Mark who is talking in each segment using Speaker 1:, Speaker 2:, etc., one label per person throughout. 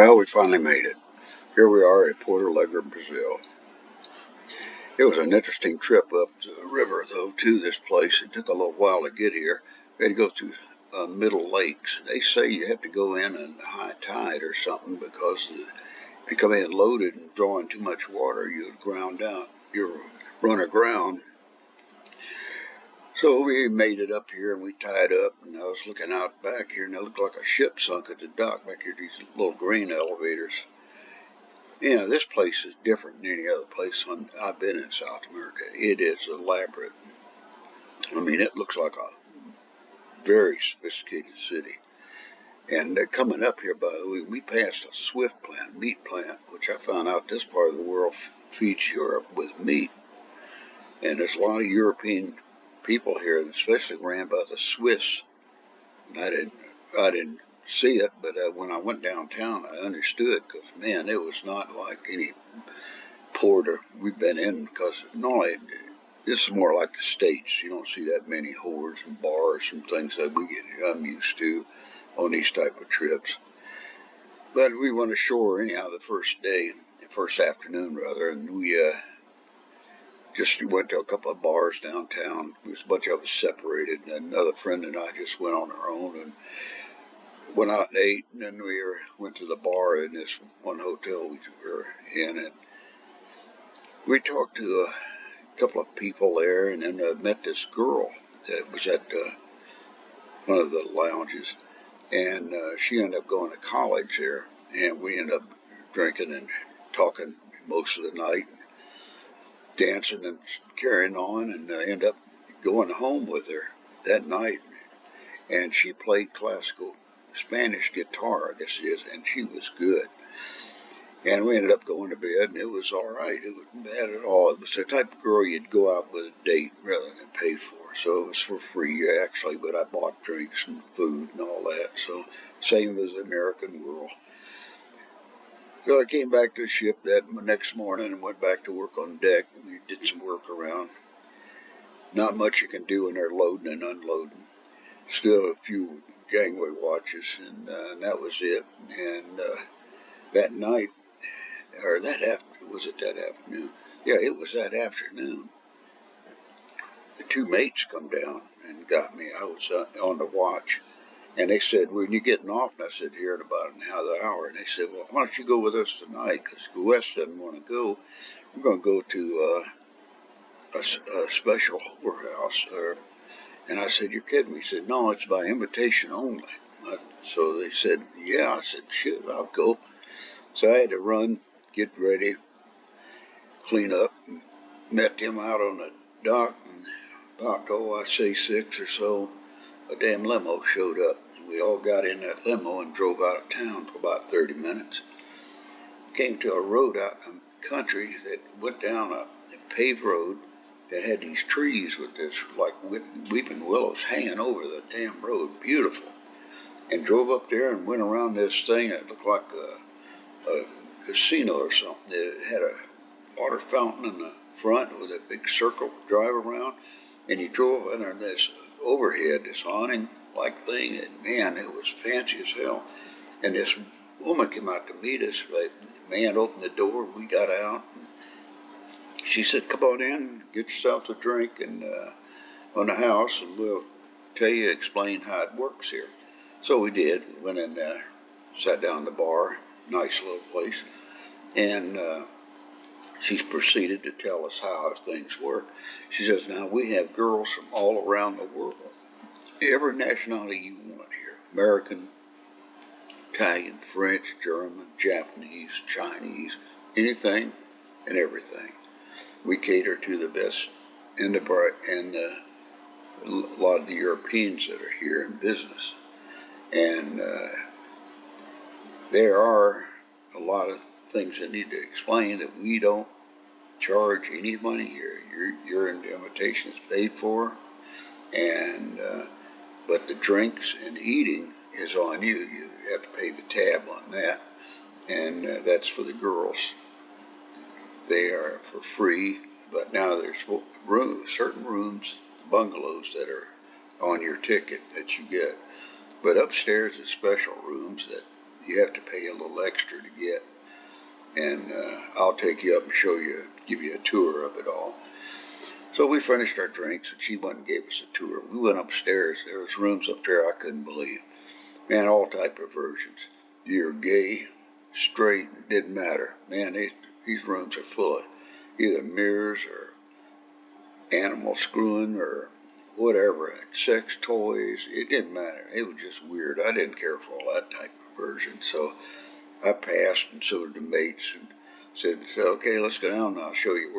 Speaker 1: Well, we finally made it. Here we are at Porto Alegre, Brazil. It was an interesting trip up the river, though, to this place. It took a little while to get here. We had to go through middle lakes. They say you have to go in high tide or something because if you come in loaded and drawing too much water, you'd ground out. You'd run aground. So we made it up here and we tied up, and I was looking out back here and it looked like a ship sunk at the dock back here, these little grain elevators. This place is different than any other place I've been in South America. It is elaborate. I mean, it looks like a very sophisticated city. And coming up here, by the way, we passed a Swift plant, meat plant, which I found out this part of the world feeds Europe with meat. And there's a lot of European people here, especially ran by the Swiss. And I didn't see it, but when I went downtown, I understood, because man, it was not like any port we've been in, because normally this is more like the States. You don't see that many whores and bars and things that I'm used to on these type of trips. But we went ashore anyhow the first afternoon rather, and we just went to a couple of bars downtown. There was a bunch of us separated, and another friend and I just went on our own and went out and ate, and then we went to the bar in this one hotel we were in, and we talked to a couple of people there, and then met this girl that was at one of the lounges, and she ended up going to college there, and we ended up drinking and talking most of the night, dancing and carrying on, and I ended up going home with her that night, and she played classical Spanish guitar, I guess it is, and she was good. And we ended up going to bed, and it was all right. It wasn't bad at all. It was the type of girl you'd go out with a date rather than pay for. So it was for free, actually, but I bought drinks and food and all that. So same as the American world. So I came back to the ship that next morning and went back to work on deck. We did some work around. Not much you can do when they're loading and unloading. Still a few gangway watches, and that was it. And that night, or was it that afternoon? Yeah, it was that afternoon. The two mates come down and got me. I was on the watch, and they said, "When you getting off?" And I said, "Here in about another hour." And they said, "Well, why don't you go with us tonight? Because Wes doesn't want to go. We're going to go to a special whorehouse." And I said, "You're kidding me." He said, "No, it's by invitation only." So they said, "Yeah." I said, "Shit, I'll go." So I had to run, get ready, clean up, and met them out on the dock. And about, I say 6 or so, a damn limo showed up. And we all got in that limo and drove out of town for about 30 minutes. Came to a road out in the country that went down a paved road that had these trees with this like weeping willows hanging over the damn road, beautiful. And drove up there and went around this thing that looked like a casino or something. It had a water fountain in the front with a big circle drive around, and you drove under this overhead, this awning-like thing, and man, it was fancy as hell. And this woman came out to meet us. The man opened the door, and we got out. She said, "Come on in, get yourself a drink and on the house, and we'll explain how it works here." So we did. We went in there, sat down at the bar, nice little place, and she proceeded to tell us how things work. She says, "Now we have girls from all around the world, every nationality you want here: American, Italian, French, German, Japanese, Chinese, anything and everything. We cater to the best and a lot of the Europeans that are here in business. And there are a lot of things that need to explain that we don't charge any money here. Your invitation is paid for, and but the drinks and eating is on you. You have to pay the tab on that, and that's for the girls. They are for free, but now there's certain rooms, bungalows that are on your ticket that you get. But upstairs is special rooms that you have to pay a little extra to get. And I'll take you up and show you, give you a tour of it all. So we finished our drinks, and she went and gave us a tour. We went upstairs. There was rooms up there I couldn't believe. Man, all type of versions. You're gay, straight, didn't matter. Man, these rooms are full of either mirrors or animal screwing or whatever, sex toys. It didn't matter. It was just weird. I didn't care for all that type of version. So I passed, and so did the mates, and said, okay, let's go down and I'll show you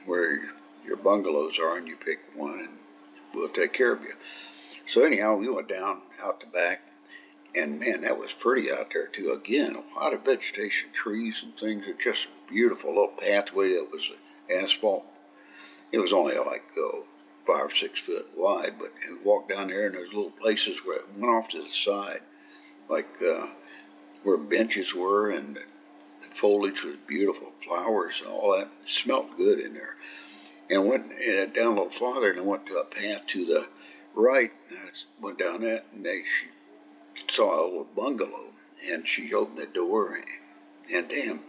Speaker 1: where your bungalows are, and you pick one and we'll take care of you. So anyhow, we went down out the back, and man, that was pretty out there too. Again, a lot of vegetation, trees and things. It's just beautiful. A little pathway that was asphalt. It was only like 5 or 6 foot wide, but you walked down there, and there's little places where it went off to the side, like where benches were, and the foliage was beautiful, flowers and all that. It smelled good in there. And went down a little farther, and I went to a path to the right. I went down that, and she saw a little bungalow, and she opened the door, and damn,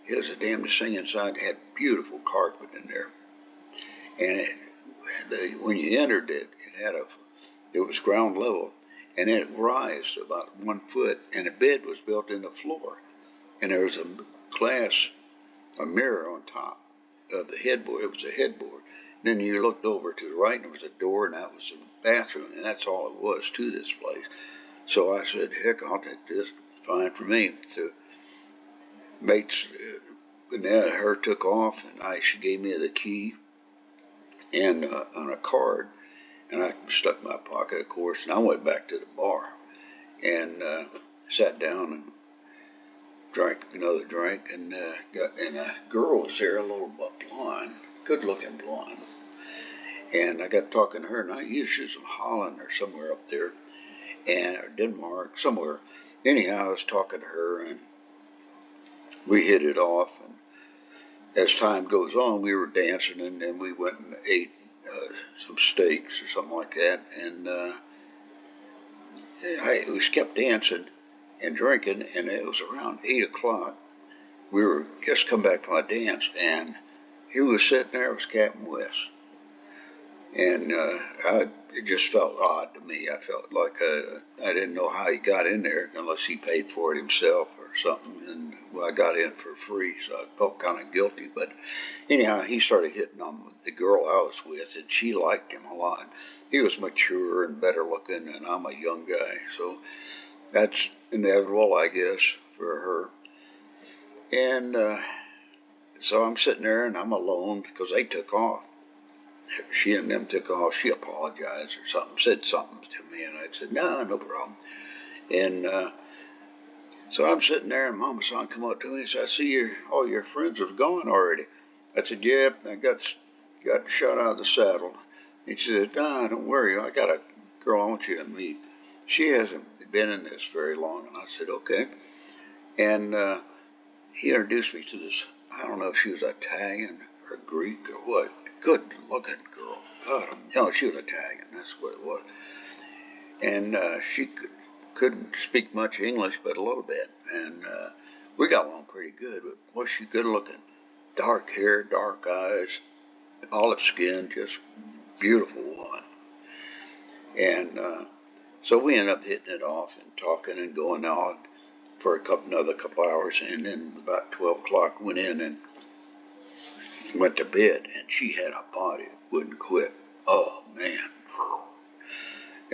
Speaker 1: it was the damnedest thing inside. It had beautiful carpet in there, and when you entered it, it was ground level, and it rised about 1 foot, and a bed was built in the floor, and there was a mirror on top of the headboard. It was a headboard. Then you looked over to the right, and there was a door, and that was the bathroom, and that's all it was to this place. So I said, heck, I'll take this. It's fine for me. So mates, and her took off, and she gave me the key and on a card, and I stuck in my pocket, of course, and I went back to the bar and sat down and drank another drink, and a girl was there, a little blonde, good-looking blonde, and I got talking to her, and she was from Holland or somewhere up there, or Denmark, somewhere. Anyhow, I was talking to her, and we hit it off, and as time goes on, we were dancing, and then we went and ate some steaks or something like that, and we kept dancing and drinking, and it was around 8 o'clock. We were just come back from a dance, and he was sitting there with Captain West, and it just felt odd to me. I felt like I didn't know how he got in there unless he paid for it himself or something, and I got in for free, so I felt kind of guilty. But anyhow, he started hitting on the girl I was with, and she liked him a lot. He was mature and better looking, and I'm a young guy, so that's inevitable, I guess, for her. And so I'm sitting there, and I'm alone because they took off. She and them took off. She apologized or something, said something to me, and I said, no problem. And so I'm sitting there, and Mama Son come up to me and said, I see all your friends have gone already. I said, yep, I got shot out of the saddle. And she said, nah, don't worry, I got a girl I want you to meet. She hasn't been in this very long. And I said, okay. And he introduced me to this, I don't know if she was Italian or Greek or what, good-looking girl. God, no, she was Italian, that's what it was. And she couldn't speak much English, but a little bit. And we got along pretty good. But was she good-looking? Dark hair, dark eyes, olive skin, just beautiful woman. And so we ended up hitting it off and talking and going on for another couple hours, and then about 12 o'clock went in and went to bed, and she had a body that wouldn't quit. Oh, man.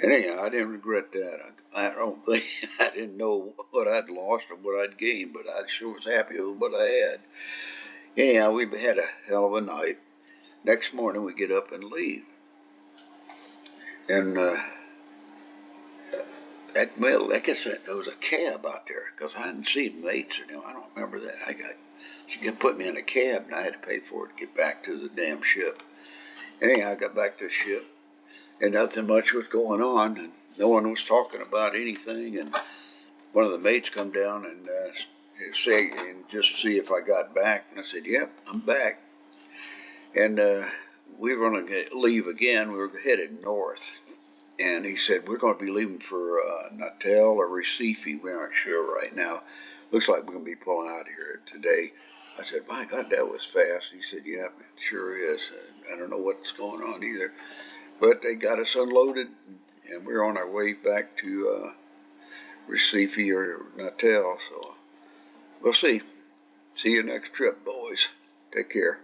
Speaker 1: And anyhow, I didn't regret that. I don't think, I didn't know what I'd lost or what I'd gained, but I sure was happy with what I had. Anyhow, we had a hell of a night. Next morning, we get up and leave. And like I said, there was a cab out there, because I hadn't seen mates or them. I don't remember that. She put me in a cab, and I had to pay for it to get back to the damn ship. Anyhow, I got back to the ship, and nothing much was going on, and no one was talking about anything. And one of the mates come down and say, and just see if I got back. And I said, yep, I'm back. And we were going to leave again. We were headed north. and he said, we're going to be leaving for Natal or Recife. We aren't sure right now. Looks like we're going to be pulling out here today. I said, my God, that was fast. He said, yeah, it sure is. I don't know what's going on either. But they got us unloaded, and we're on our way back to Recife or Natal. So we'll see. See you next trip, boys. Take care.